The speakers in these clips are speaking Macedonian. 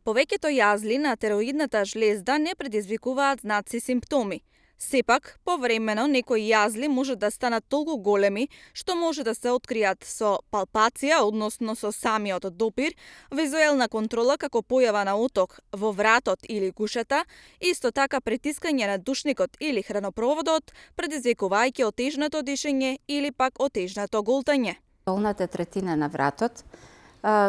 Повеќето јазли на тероидната жлезда не предизвикуваат знаци симптоми. Сепак, повремено некои јазли може да станат толку големи што може да се откријат со палпација, односно со самиот допир, визуелна контрола како појава на оток во вратот или гушата, исто така притискање на душникот или хранопроводот, предизвикувајќи отежнато дишење или пак отежнато голтање. Долната третина на вратот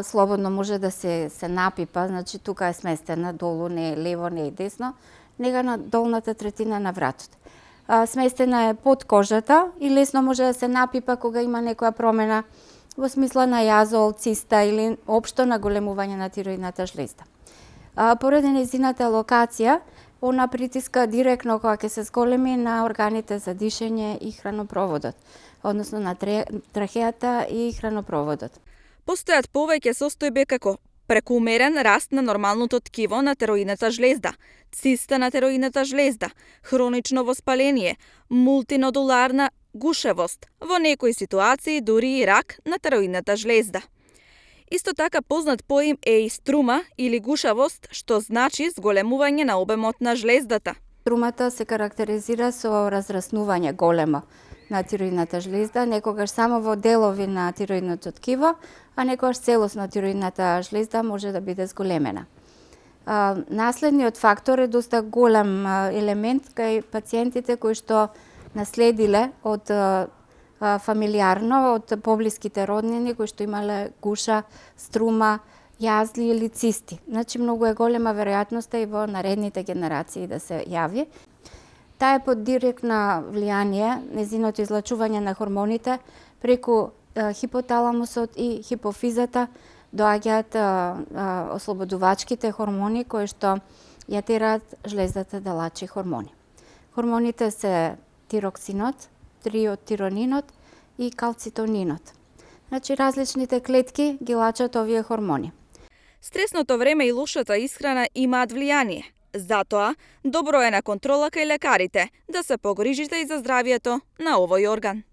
слободно може да се напипа, значи тука е сместена долу, не е лево, не е десно, нега на долната третина на вратот. Сместена е под кожата и лесно може да се напипа кога има некоја промена во смисла на јазол, циста или општо наголемување на тироидната жлезда. Поради нејзината локација, она притиска директно кога ќе се зголеми на органите за дишење и хранопроводот, односно на трахеата и хранопроводот. Постојат повеќе состојби како прекумерен раст на нормалното ткиво на тероидната жлезда, циста на тероидната жлезда, хронично воспаление, мултинодуларна гушевост, во некои ситуации дури и рак на тероидната жлезда. Исто така познат поим е и струма или гушавост, што значи зголемување на обемот на жлездата. Струмата се карактеризира со разраснување големо на тироидната жлезда, некогаш само во делови на тироидното ткиво, а некогаш целосно тироидната жлезда може да биде зголемена. Наследниот фактор е доста голем елемент кај пациентите кои што наследиле од фамилиарно, од поблиските роднини кои што имале гуша, струма, јазли или цисти. Значи многу е голема веројатноста и во наредните генерации да се јави. Таа е под директна влијание незиното излачување на хормоните преку хипоталамусот и хипофизата доаѓаат ослободувачките хормони кои што ја тераат жлездата да лачи хормони. Хормоните се тироксинот, триотиронинот и калцитонинот. Значи различните клетки ги лачат овие хормони. Стресното време и лошата исхрана имаат влијание. Затоа, добро е на контрола кај лекарите да се погрижите и за здравието на овој орган.